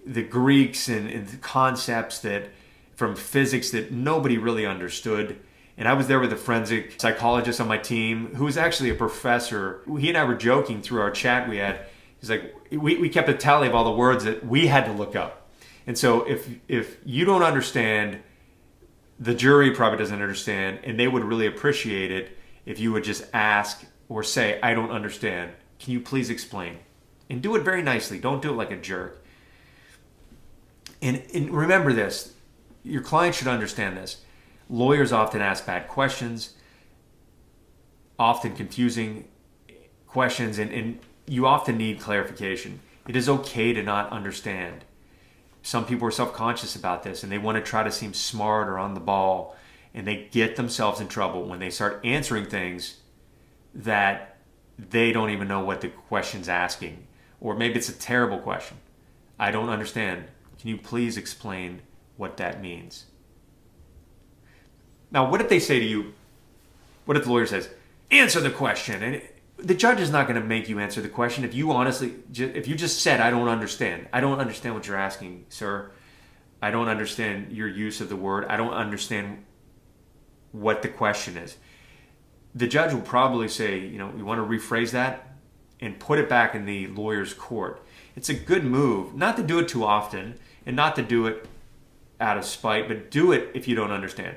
the Greeks and concepts that from physics that nobody really understood. And I was there with a forensic psychologist on my team who was actually a professor. He and I were joking through our chat we had. He's like, we kept a tally of all the words that we had to look up. And so if you don't understand, the jury probably doesn't understand, and they would really appreciate it if you would just ask or say, I don't understand. Can you please explain? And do it very nicely. Don't do it like a jerk. And remember this, your client should understand this. Lawyers often ask bad questions, often confusing questions, and you often need clarification. It is okay to not understand. Some people are self-conscious about this and they want to try to seem smart or on the ball, and they get themselves in trouble when they start answering things that they don't even know what the question's asking. Or maybe it's a terrible question. I don't understand. Can you please explain what that means? Now, what if they say to you, what if the lawyer says, answer the question? And the judge is not going to make you answer the question if you just said, I don't understand. I don't understand what you're asking, sir. I don't understand your use of the word. I don't understand what the question is. The judge will probably say, you want to rephrase that and put it back in the lawyer's court. It's a good move not to do it too often and not to do it out of spite, but do it if you don't understand.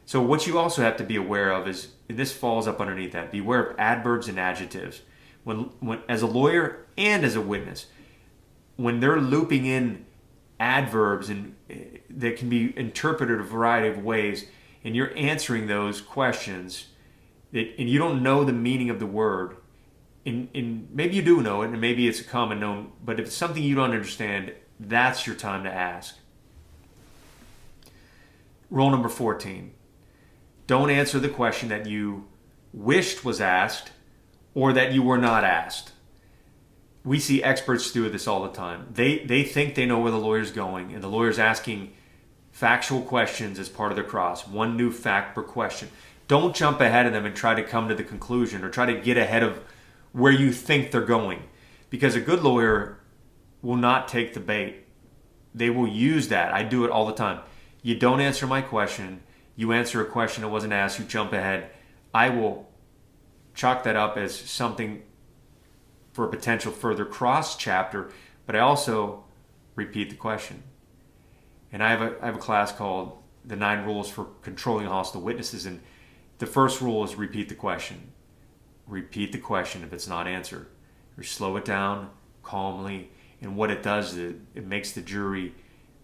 So what you also have to be aware of is, and this falls up underneath that, beware of adverbs and adjectives. When as a lawyer and as a witness, when they're looping in adverbs and that can be interpreted a variety of ways, and you're answering those questions, and you don't know the meaning of the word, and maybe you do know it, and maybe it's a common known, but if it's something you don't understand, that's your time to ask. Rule number 14. Don't answer the question that you wished was asked or that you were not asked. We see experts do this all the time. They think they know where the lawyer's going, and the lawyer's asking factual questions as part of their cross. One new fact per question. Don't jump ahead of them and try to come to the conclusion or try to get ahead of where you think they're going. Because a good lawyer will not take the bait. They will use that. I do it all the time. You don't answer my question. You answer a question that wasn't asked. You jump ahead. I will chalk that up as something for a potential further cross chapter, but I also repeat the question. And I have a class called The 9 Rules for Controlling Hostile Witnesses, and the first rule is repeat the question. Repeat the question if it's not answered. Or slow it down calmly, and what it does is it makes the jury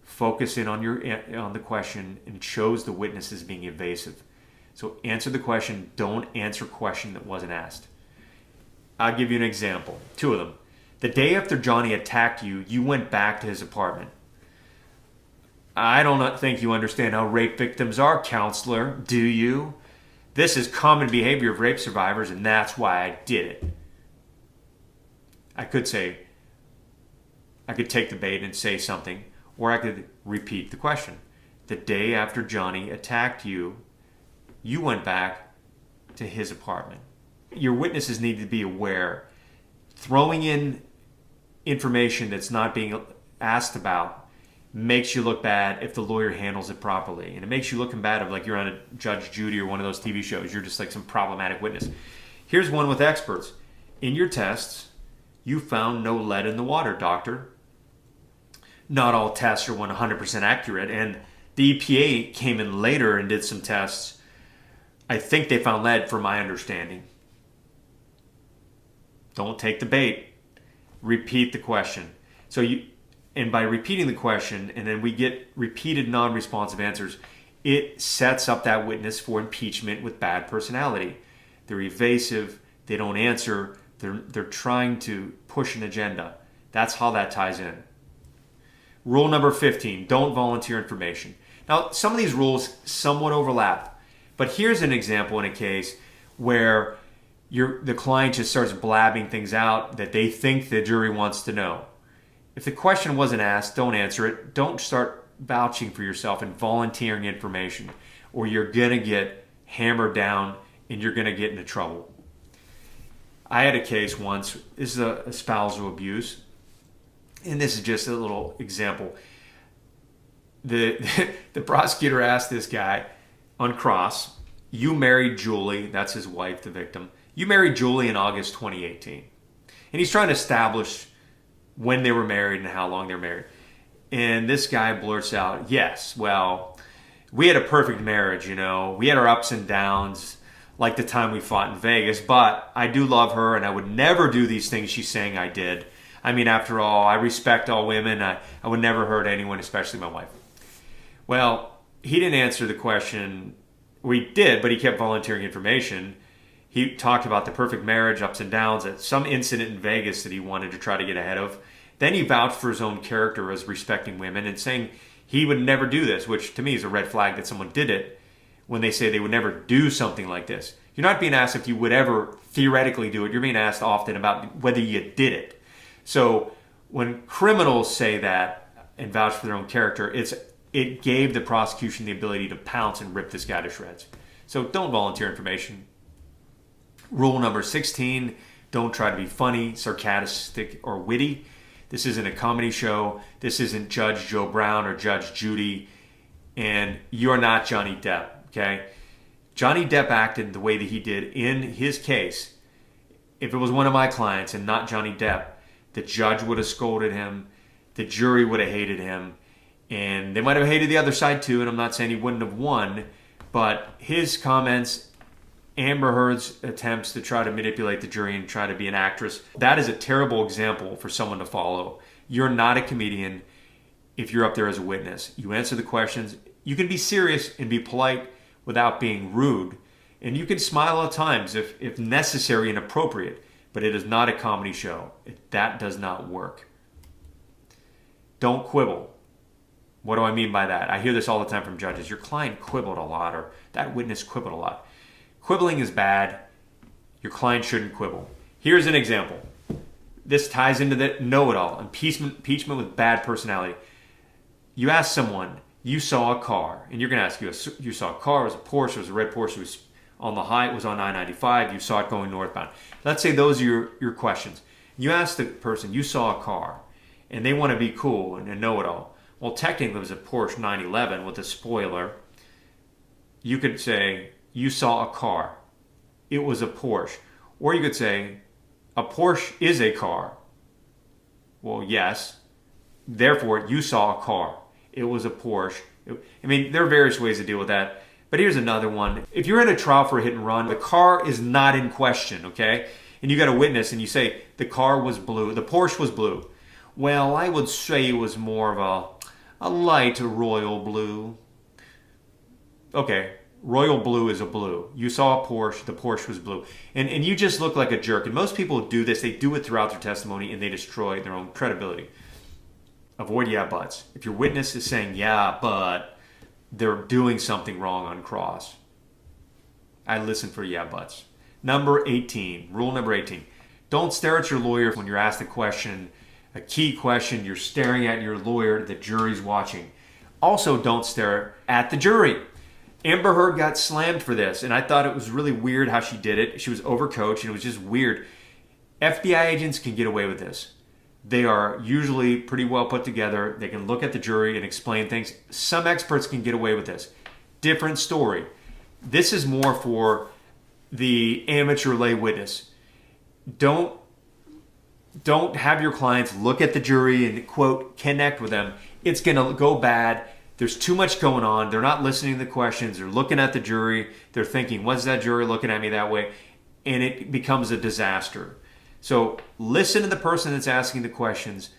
focus in on the question and shows the witness as being evasive. So answer the question. Don't answer a question that wasn't asked. I'll give you an example. 2 of them. The day after Johnny attacked you, you went back to his apartment. I don't think you understand how rape victims are, counselor. Do you? This is common behavior of rape survivors, and that's why I did it. I could say, I could take the bait and say something, or I could repeat the question. The day after Johnny attacked you, you went back to his apartment. Your witnesses need to be aware. Throwing in information that's not being asked about makes you look bad if the lawyer handles it properly. And it makes you look combative, like you're on a Judge Judy or one of those TV shows. You're just like some problematic witness. Here's one with experts. In your tests, you found no lead in the water, doctor. Not all tests are 100% accurate, and the EPA came in later and did some tests. I think they found lead, from my understanding. Don't take the bait. Repeat the question. And by repeating the question, and then we get repeated non-responsive answers, it sets up that witness for impeachment with bad personality. They're evasive. They don't answer. They're trying to push an agenda. That's how that ties in. Rule number 15, don't volunteer information. Now, some of these rules somewhat overlap, but here's an example in a case where the client just starts blabbing things out that they think the jury wants to know. If the question wasn't asked, don't answer it. Don't start vouching for yourself and volunteering information, or you're going to get hammered down and you're going to get into trouble. I had a case once. This is a spousal abuse, and this is just a little example. The prosecutor asked this guy on cross, you married Julie, that's his wife, the victim. You married Julie in August 2018. And he's trying to establish when they were married and how long they were married. And this guy blurts out, yes, well, we had a perfect marriage, you know. We had our ups and downs, like the time we fought in Vegas, but I do love her and I would never do these things she's saying I did. I mean, after all, I respect all women. I would never hurt anyone, especially my wife. Well, he didn't answer the question. We did, but he kept volunteering information. He talked about the perfect marriage, ups and downs, at some incident in Vegas that he wanted to try to get ahead of. Then he vouched for his own character as respecting women and saying he would never do this, which to me is a red flag that someone did it when they say they would never do something like this. You're not being asked if you would ever theoretically do it. You're being asked often about whether you did it. So when criminals say that and vouch for their own character, it gave the prosecution the ability to pounce and rip this guy to shreds. So don't volunteer information. Rule number 16, don't try to be funny, sarcastic, or witty. This isn't a comedy show. This isn't Judge Joe Brown or Judge Judy. And you're not Johnny Depp, okay? Johnny Depp acted the way that he did in his case. If it was one of my clients and not Johnny Depp, the judge would have scolded him. The jury would have hated him. And they might have hated the other side too, and I'm not saying he wouldn't have won, but his comments, Amber Heard's attempts to try to manipulate the jury and try to be an actress, that is a terrible example for someone to follow. You're not a comedian if you're up there as a witness. You answer the questions. You can be serious and be polite without being rude. And you can smile at times if necessary and appropriate, but it is not a comedy show. That does not work. Don't quibble. What do I mean by that? I hear this all the time from judges. Your client quibbled a lot, or that witness quibbled a lot. Quibbling is bad. Your client shouldn't quibble. Here's an example. This ties into the know-it-all. Impeachment with bad personality. You ask someone, you saw a car, and you're going to ask, you saw a car, it was a Porsche, it was a red Porsche, it was on the high, it was on I-95, you saw it going northbound. Let's say those are your questions. You ask the person, you saw a car, and they want to be cool and know it all. Well, technically it was a Porsche 911 with a spoiler. You could say, you saw a car. It was a Porsche. Or you could say, a Porsche is a car. Well, yes. Therefore, you saw a car. It was a Porsche. I mean, there are various ways to deal with that. But here's another one. If you're in a trial for a hit and run, the car is not in question, okay? And you got a witness and you say, the car was blue, the Porsche was blue. Well, I would say it was more of a light royal blue. Okay, royal blue is a blue. You saw a Porsche, the Porsche was blue. And you just look like a jerk. And most people do this, they do it throughout their testimony and they destroy their own credibility. Avoid yeah buts. If your witness is saying yeah, but they're doing something wrong on cross, I listen for yeah buts. Number 18, rule number 18. Don't stare at your lawyer when you're asked a question A key question, you're staring at your lawyer, the jury's watching. Also, don't stare at the jury. Amber Heard got slammed for this, and I thought it was really weird how she did it. She was overcoached, and it was just weird. FBI agents can get away with this. They are usually pretty well put together. They can look at the jury and explain things. Some experts can get away with this. Different story. This is more for the amateur lay witness. Don't have your clients look at the jury and, quote, connect with them. It's going to go bad. There's too much going on. They're not listening to the questions. They're looking at the jury. They're thinking, what's that jury looking at me that way? And it becomes a disaster. So listen to the person that's asking the questions,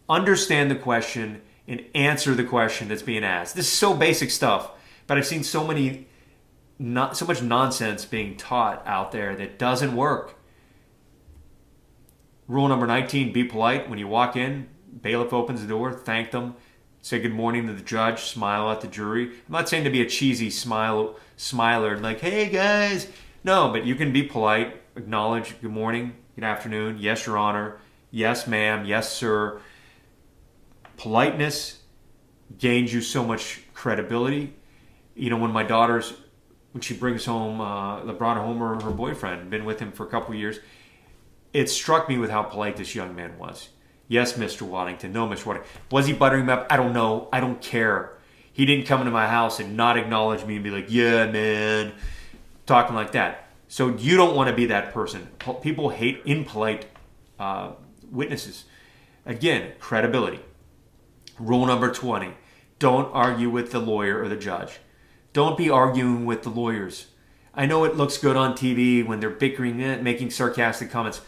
understand the question, and answer the question that's being asked. This is so basic stuff, but I've seen so much nonsense being taught out there that doesn't work. Rule number 19, be polite. When you walk in, bailiff opens the door, thank them, say good morning to the judge, smile at the jury. I'm not saying to be a cheesy smiler, like, hey guys. No, but you can be polite, acknowledge good morning, good afternoon, yes, your honor, yes, ma'am, yes, sir. Politeness gains you so much credibility. You know, when she brings home, brought home her boyfriend, been with him for a couple of years, it struck me with how polite this young man was. Yes, Mr. Waddington. No, Mr. Waddington. Was he buttering me up? I don't know. I don't care. He didn't come into my house and not acknowledge me and be like, yeah, man, talking like that. So you don't want to be that person. People hate impolite witnesses. Again, credibility. Rule number 20. Don't argue with the lawyer or the judge. Don't be arguing with the lawyers. I know it looks good on TV when they're bickering, making sarcastic comments.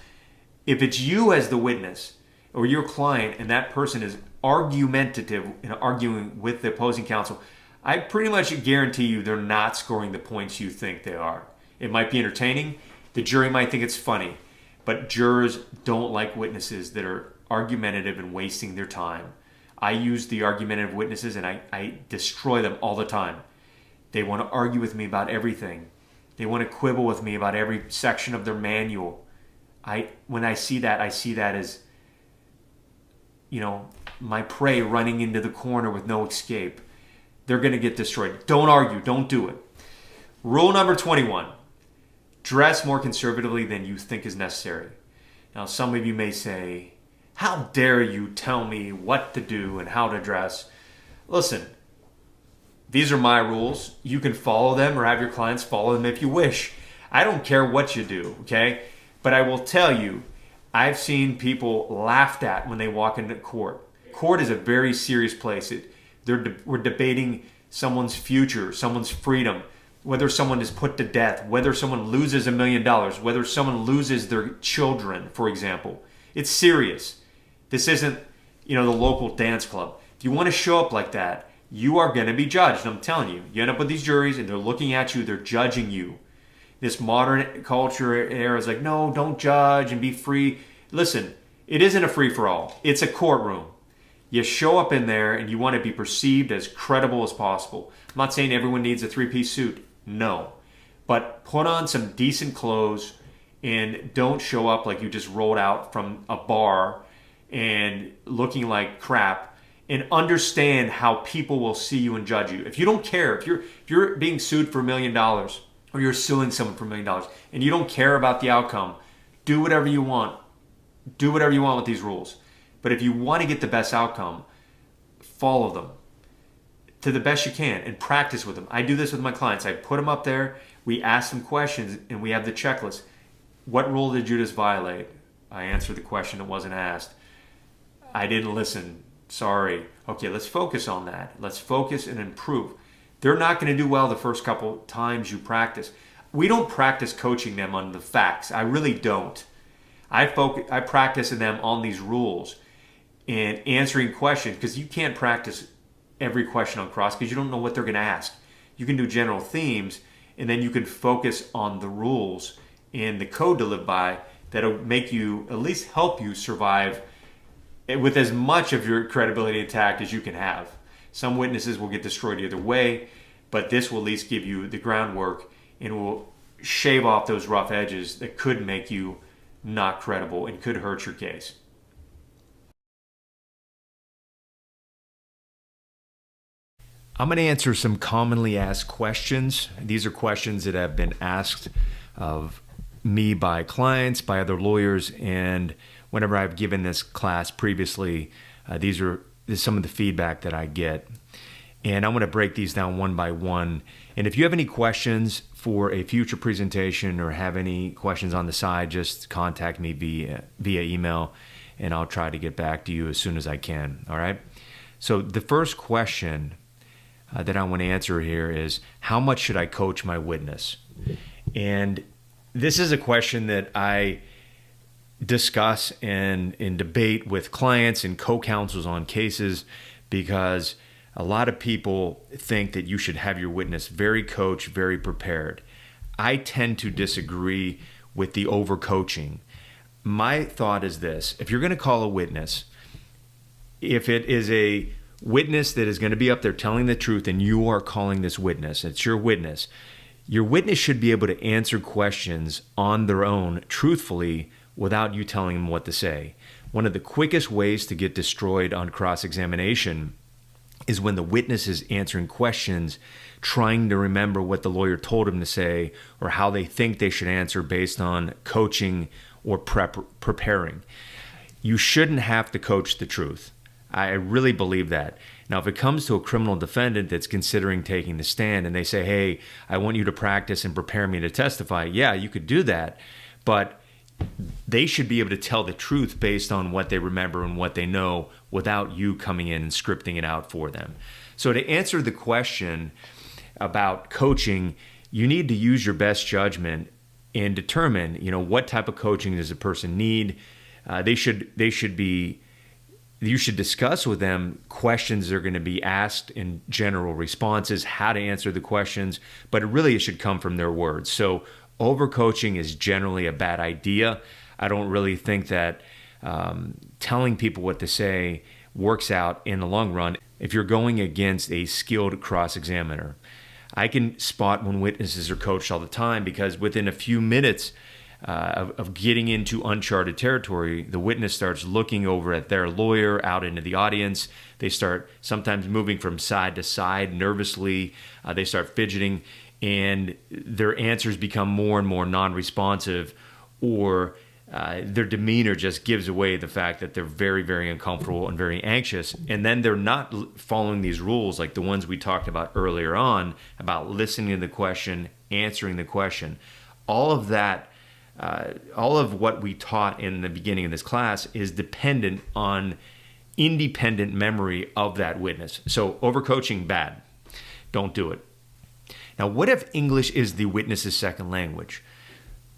If it's you as the witness or your client and that person is argumentative and arguing with the opposing counsel, I pretty much guarantee you they're not scoring the points you think they are. It might be entertaining. The jury might think it's funny. But jurors don't like witnesses that are argumentative and wasting their time. I use the argumentative witnesses and I destroy them all the time. They want to argue with me about everything. They want to quibble with me about every section of their manual. When I see that as, my prey running into the corner with no escape. They're going to get destroyed. Don't argue. Don't do it. Rule number 21. Dress more conservatively than you think is necessary. Now, some of you may say, how dare you tell me what to do and how to dress? Listen, these are my rules. You can follow them or have your clients follow them if you wish. I don't care what you do, okay? But I will tell you, I've seen people laughed at when they walk into court. Court is a very serious place. We're debating someone's future, someone's freedom, whether someone is put to death, whether someone loses $1 million, whether someone loses their children, for example. It's serious. This isn't, the local dance club. If you want to show up like that, you are going to be judged. I'm telling you. You end up with these juries and they're looking at you, they're judging you. This modern culture era is like, no, don't judge and be free. Listen, it isn't a free-for-all. It's a courtroom. You show up in there and you want to be perceived as credible as possible. I'm not saying everyone needs a 3-piece suit. No. But put on some decent clothes and don't show up like you just rolled out from a bar and looking like crap, and understand how people will see you and judge you. If you don't care, if you're being sued for $1 million or you're suing someone for $1 million and you don't care about the outcome, do whatever you want. Do whatever you want with these rules. But if you want to get the best outcome, follow them to the best you can and practice with them. I do this with my clients. I put them up there, we ask them questions, and we have the checklist. What rule did you just violate? I answered the question that wasn't asked. I didn't listen. Sorry. Okay, let's focus on that. Let's focus and improve. They're not going to do well the first couple times you practice. We don't practice coaching them on the facts. I really don't. I practice them on these rules and answering questions, because you can't practice every question on cross because you don't know what they're going to ask. You can do general themes, and then you can focus on the rules and the code to live by that'll make you, at least help you survive with as much of your credibility intact as you can have. Some witnesses will get destroyed either way, but this will at least give you the groundwork and will shave off those rough edges that could make you not credible and could hurt your case. I'm going to answer some commonly asked questions. These are questions that have been asked of me by clients, by other lawyers, and whenever I've given this class previously, this is some of the feedback that I get. And I'm going to break these down one by one. And if you have any questions for a future presentation or have any questions on the side, just contact me via email, and I'll try to get back to you as soon as I can. All right? So the first question that I want to answer here is, how much should I coach my witness? And this is a question that I discuss and debate with clients and co-counsels on cases, because a lot of people think that you should have your witness very coached, very prepared. I tend to disagree with the overcoaching. My thought is this: if you're going to call a witness, if it is a witness that is going to be up there telling the truth and you are calling this witness, it's your witness should be able to answer questions on their own truthfully without you telling them what to say. One of the quickest ways to get destroyed on cross-examination is when the witness is answering questions trying to remember what the lawyer told him to say or how they think they should answer based on coaching or preparing. You shouldn't have to coach the truth. I really believe that. Now, if it comes to a criminal defendant that's considering taking the stand and they say, hey, I want you to practice and prepare me to testify, yeah, you could do that, but they should be able to tell the truth based on what they remember and what they know without you coming in and scripting it out for them. So to answer the question about coaching, you need to use your best judgment and determine, what type of coaching does a person need. You should discuss with them questions that are going to be asked in general responses, how to answer the questions, but it should come from their words. So overcoaching is generally a bad idea. I don't really think that telling people what to say works out in the long run if you're going against a skilled cross-examiner. I can spot when witnesses are coached all the time, because within a few minutes of getting into uncharted territory, the witness starts looking over at their lawyer out into the audience. They start sometimes moving from side to side nervously. They start fidgeting, and their answers become more and more non-responsive, or their demeanor just gives away the fact that they're very, very uncomfortable and very anxious. And then they're not following these rules like the ones we talked about earlier on, about listening to the question, answering the question. All of that, all of what we taught in the beginning of this class is dependent on independent memory of that witness. So overcoaching, bad. Don't do it. Now, what if English is the witness's second language?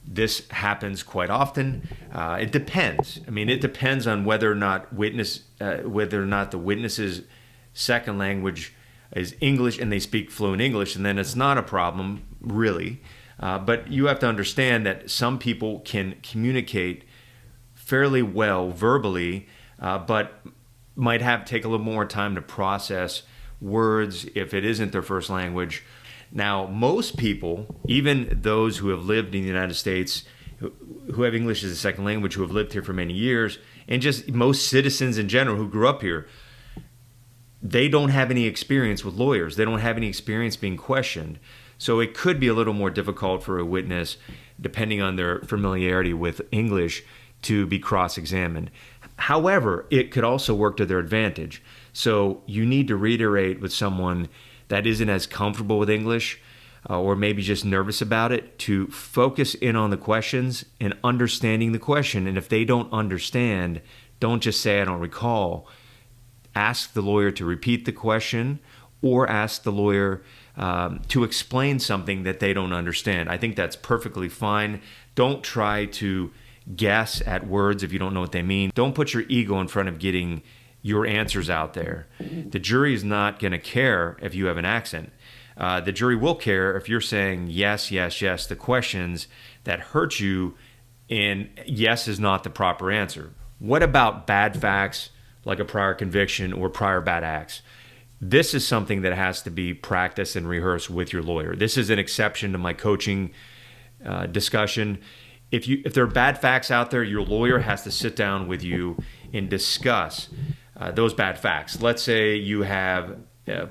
This happens quite often. It depends. It depends on whether or not the witness's second language is English and they speak fluent English, and then it's not a problem, really. But you have to understand that some people can communicate fairly well verbally, but might take a little more time to process words if it isn't their first language. Now, most people, even those who have lived in the United States, who have English as a second language, who have lived here for many years, and just most citizens in general who grew up here, they don't have any experience with lawyers. They don't have any experience being questioned. So it could be a little more difficult for a witness, depending on their familiarity with English, to be cross-examined. However, it could also work to their advantage. So you need to reiterate with someone that isn't as comfortable with English, or maybe just nervous about it, to focus in on the questions and understanding the question. And if they don't understand, don't just say, I don't recall. Ask the lawyer to repeat the question, or ask the lawyer to explain something that they don't understand. I think that's perfectly fine. Don't try to guess at words if you don't know what they mean. Don't put your ego in front of getting your answers out there. The jury is not going to care if you have an accent. The jury will care if you're saying yes, yes, yes to questions that hurt you, and yes is not the proper answer. What about bad facts like a prior conviction or prior bad acts? This is something that has to be practiced and rehearsed with your lawyer. This is an exception to my coaching discussion. If there are bad facts out there, your lawyer has to sit down with you and discuss those bad facts. Let's say you have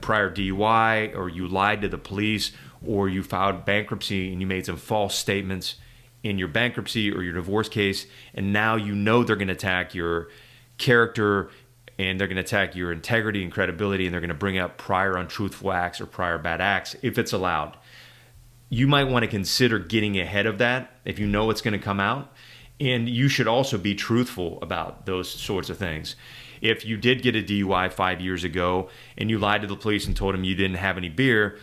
prior DUI, or you lied to the police, or you filed bankruptcy and you made some false statements in your bankruptcy or your divorce case, and now you know they're going to attack your character and they're going to attack your integrity and credibility, and they're going to bring up prior untruthful acts or prior bad acts if it's allowed. You might want to consider getting ahead of that if you know it's going to come out. And you should also be truthful about those sorts of things. If you did get a DUI 5 years ago and you lied to the police and told them you didn't have any beer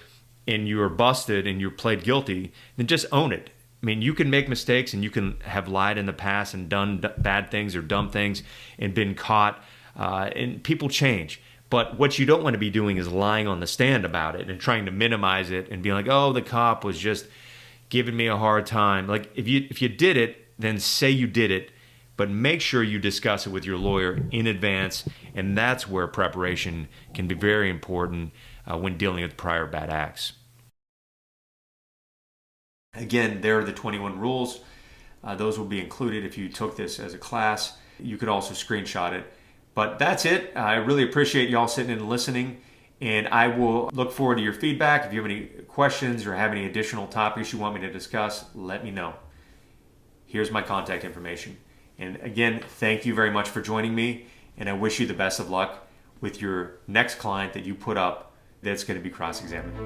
and you were busted and you pled guilty, then just own it. I mean, you can make mistakes and you can have lied in the past and done bad things or dumb things and been caught, and people change. But what you don't want to be doing is lying on the stand about it and trying to minimize it and being like, oh, the cop was just giving me a hard time. Like, if you did it, then say you did it, but make sure you discuss it with your lawyer in advance, and that's where preparation can be very important when dealing with prior bad acts. Again, there are the 21 rules. Those will be included if you took this as a class. You could also screenshot it. But that's it. I really appreciate y'all sitting and listening, and I will look forward to your feedback. If you have any questions or have any additional topics you want me to discuss, let me know. Here's my contact information. And again, thank you very much for joining me, and I wish you the best of luck with your next client that you put up that's going to be cross-examined.